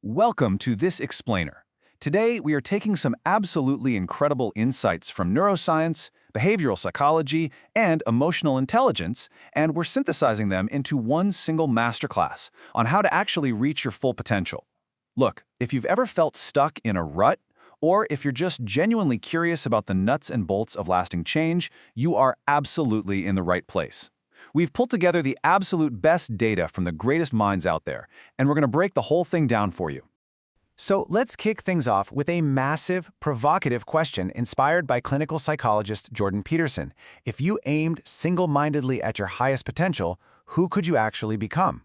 Welcome to This Explainer. Today, we are taking some absolutely incredible insights from neuroscience, behavioral psychology, and emotional intelligence, and we're synthesizing them into one single masterclass on how to actually reach your full potential. Look, if you've ever felt stuck in a rut, or if you're just genuinely curious about the nuts and bolts of lasting change, you are absolutely in the right place. We've pulled together the absolute best data from the greatest minds out there, and we're going to break the whole thing down for you. So let's kick things off with a massive, provocative question inspired by clinical psychologist Jordan Peterson. If you aimed single-mindedly at your highest potential, who could you actually become?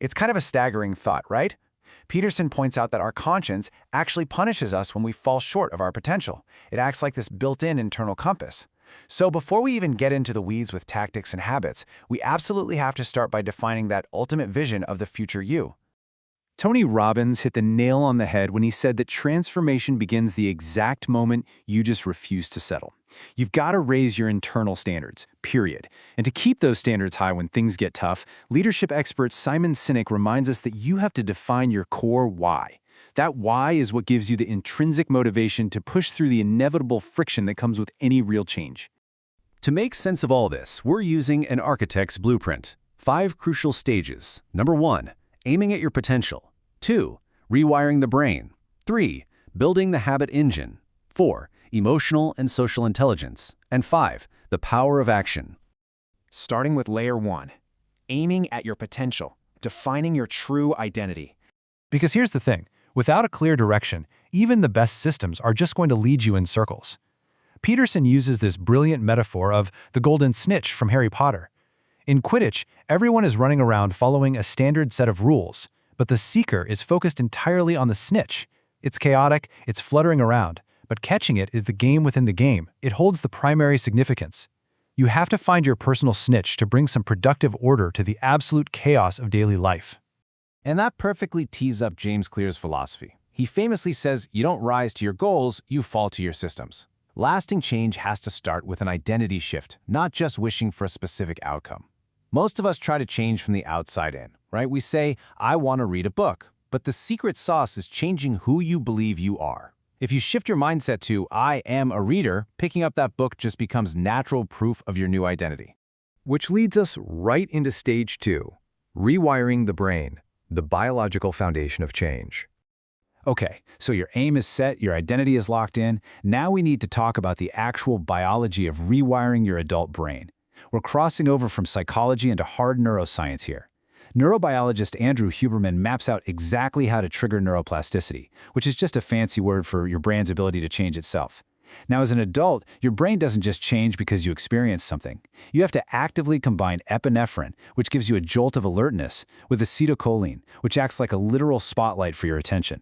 It's kind of a staggering thought, right? Peterson points out that our conscience actually punishes us when we fall short of our potential. It acts like this built-in internal compass. So before we even get into the weeds with tactics and habits, we absolutely have to start by defining that ultimate vision of the future you. Tony Robbins hit the nail on the head when he said that transformation begins the exact moment you just refuse to settle. You've got to raise your internal standards, period. And to keep those standards high when things get tough, leadership expert Simon Sinek reminds us that you have to define your core why. That why is what gives you the intrinsic motivation to push through the inevitable friction that comes with any real change. To make sense of all this, we're using an architect's blueprint. 5 crucial stages. Number 1, aiming at your potential. 2, rewiring the brain. 3, building the habit engine. 4, emotional and social intelligence. And 5, the power of action. Starting with layer 1, aiming at your potential, defining your true identity. Because here's the thing, without a clear direction, even the best systems are just going to lead you in circles. Peterson uses this brilliant metaphor of the golden snitch from Harry Potter. In Quidditch, everyone is running around following a standard set of rules, but the seeker is focused entirely on the snitch. It's chaotic, it's fluttering around, but catching it is the game within the game. It holds the primary significance. You have to find your personal snitch to bring some productive order to the absolute chaos of daily life. And that perfectly tees up James Clear's philosophy. He famously says, you don't rise to your goals, you fall to your systems. Lasting change has to start with an identity shift, not just wishing for a specific outcome. Most of us try to change from the outside in, right? We say, I want to read a book, but the secret sauce is changing who you believe you are. If you shift your mindset to, I am a reader, picking up that book just becomes natural proof of your new identity. Which leads us right into stage 2, rewiring the brain, the biological foundation of change. Okay, so your aim is set, your identity is locked in. Now we need to talk about the actual biology of rewiring your adult brain. We're crossing over from psychology into hard neuroscience here. Neurobiologist Andrew Huberman maps out exactly how to trigger neuroplasticity, which is just a fancy word for your brain's ability to change itself. Now, as an adult, your brain doesn't just change because you experience something. You have to actively combine epinephrine, which gives you a jolt of alertness, with acetylcholine, which acts like a literal spotlight for your attention.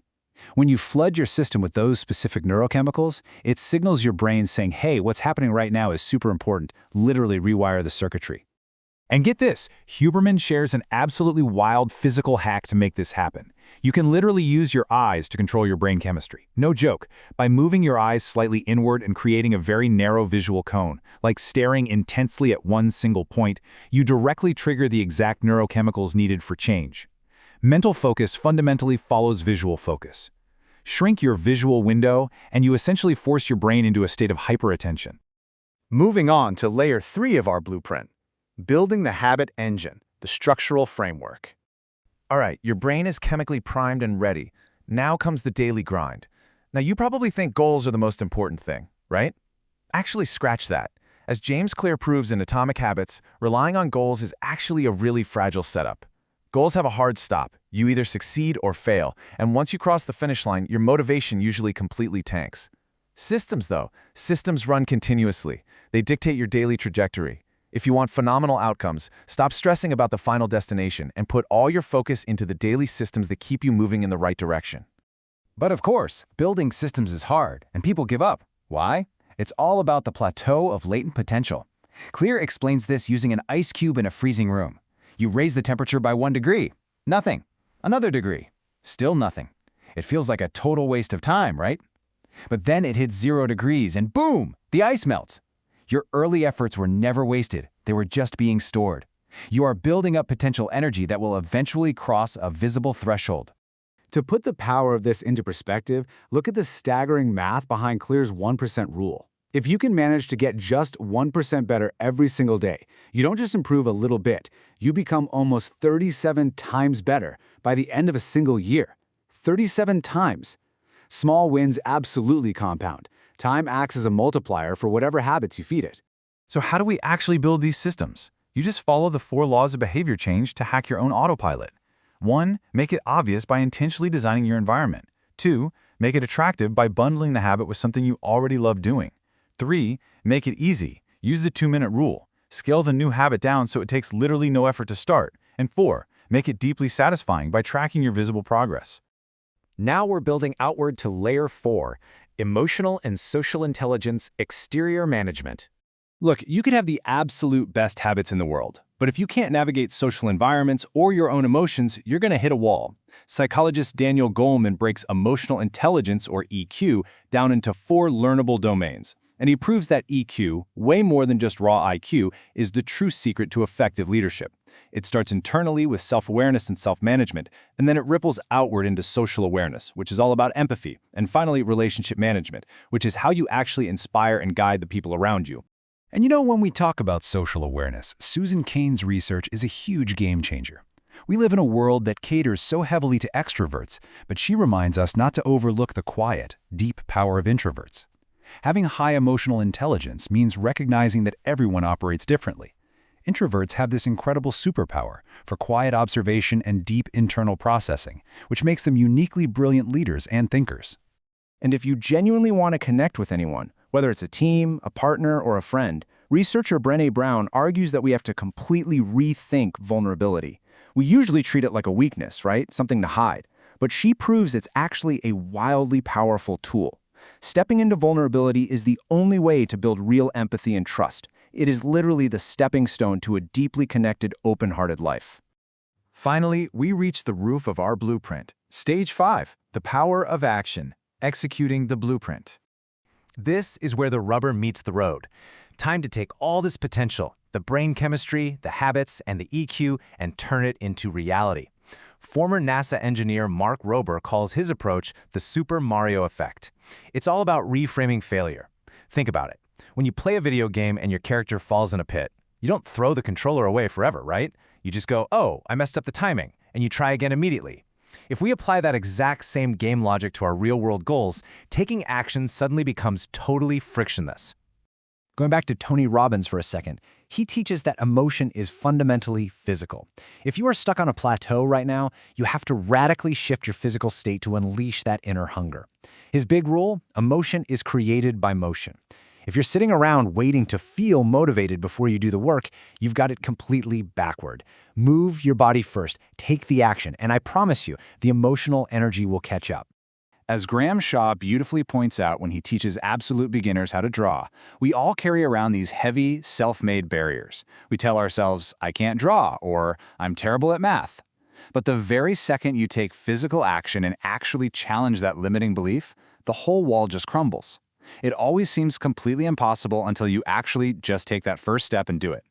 When you flood your system with those specific neurochemicals, it signals your brain saying, hey, what's happening right now is super important, literally rewire the circuitry. And get this, Huberman shares an absolutely wild physical hack to make this happen. You can literally use your eyes to control your brain chemistry. No joke. By moving your eyes slightly inward and creating a very narrow visual cone, like staring intensely at one single point, you directly trigger the exact neurochemicals needed for change. Mental focus fundamentally follows visual focus. Shrink your visual window, and you essentially force your brain into a state of hyperattention. Moving on to layer 3 of our blueprint, building the habit engine, the structural framework. All right, your brain is chemically primed and ready. Now comes the daily grind. Now, you probably think goals are the most important thing, right? Actually, scratch that. As James Clear proves in Atomic Habits, relying on goals is actually a really fragile setup. Goals have a hard stop. You either succeed or fail, and once you cross the finish line, your motivation usually completely tanks. Systems, though, systems run continuously. They dictate your daily trajectory. If you want phenomenal outcomes, stop stressing about the final destination and put all your focus into the daily systems that keep you moving in the right direction. But of course, building systems is hard, and people give up. Why? It's all about the plateau of latent potential. Clear explains this using an ice cube in a freezing room. You raise the temperature by 1 degree. Nothing. Another degree. Still nothing. It feels like a total waste of time, right? But then it hits 0 degrees and boom, the ice melts. Your early efforts were never wasted. They were just being stored. You are building up potential energy that will eventually cross a visible threshold. To put the power of this into perspective, look at the staggering math behind Clear's 1% rule. If you can manage to get just 1% better every single day, you don't just improve a little bit, you become almost 37 times better by the end of a single year. 37 times. Small wins absolutely compound. Time acts as a multiplier for whatever habits you feed it. So how do we actually build these systems? You just follow the 4 laws of behavior change to hack your own autopilot. 1. Make it obvious by intentionally designing your environment. 2. Make it attractive by bundling the habit with something you already love doing. 3. Make it easy. Use the 2-minute rule. Scale the new habit down so it takes literally no effort to start. And 4. Make it deeply satisfying by tracking your visible progress. Now we're building outward to layer 4, emotional and social intelligence exterior management. Look, you could have the absolute best habits in the world, but if you can't navigate social environments or your own emotions, you're going to hit a wall. Psychologist Daniel Goleman breaks emotional intelligence, or EQ, down into 4 learnable domains. And he proves that EQ, way more than just raw IQ, is the true secret to effective leadership. It starts internally with self-awareness and self-management, and then it ripples outward into social awareness, which is all about empathy, and finally relationship management, which is how you actually inspire and guide the people around you. And you know, when we talk about social awareness, Susan Cain's research is a huge game changer. We live in a world that caters so heavily to extroverts, but she reminds us not to overlook the quiet, deep power of introverts. Having high emotional intelligence means recognizing that everyone operates differently. Introverts have this incredible superpower for quiet observation and deep internal processing, which makes them uniquely brilliant leaders and thinkers. And if you genuinely want to connect with anyone, whether it's a team, a partner, or a friend, researcher Brené Brown argues that we have to completely rethink vulnerability. We usually treat it like a weakness, right? Something to hide. But she proves it's actually a wildly powerful tool. Stepping into vulnerability is the only way to build real empathy and trust. It is literally the stepping stone to a deeply connected, open-hearted life. Finally, we reach the roof of our blueprint. Stage 5, the power of action, executing the blueprint. This is where the rubber meets the road. Time to take all this potential, the brain chemistry, the habits, and the EQ, and turn it into reality. Former NASA engineer Mark Rober calls his approach the Super Mario effect. It's all about reframing failure. Think about it. When you play a video game and your character falls in a pit, you don't throw the controller away forever, right? You just go, oh, I messed up the timing, and you try again immediately. If we apply that exact same game logic to our real-world goals, taking action suddenly becomes totally frictionless. Going back to Tony Robbins for a second, he teaches that emotion is fundamentally physical. If you are stuck on a plateau right now, you have to radically shift your physical state to unleash that inner hunger. His big rule: emotion is created by motion. If you're sitting around waiting to feel motivated before you do the work, you've got it completely backward. Move your body first, take the action, and I promise you, the emotional energy will catch up. As Graham Shaw beautifully points out when he teaches absolute beginners how to draw, we all carry around these heavy, self-made barriers. We tell ourselves, I can't draw, or I'm terrible at math. But the very second you take physical action and actually challenge that limiting belief, the whole wall just crumbles. It always seems completely impossible until you actually just take that first step and do it.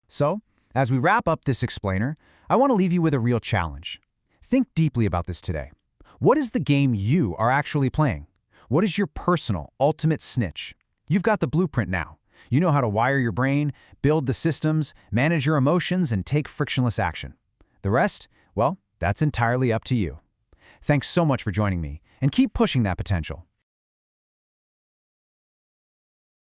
So, as we wrap up this explainer, I want to leave you with a real challenge. Think deeply about this today. What is the game you are actually playing? What is your personal, ultimate snitch? You've got the blueprint now. You know how to wire your brain, build the systems, manage your emotions, and take frictionless action. The rest, well, that's entirely up to you. Thanks so much for joining me, and keep pushing that potential.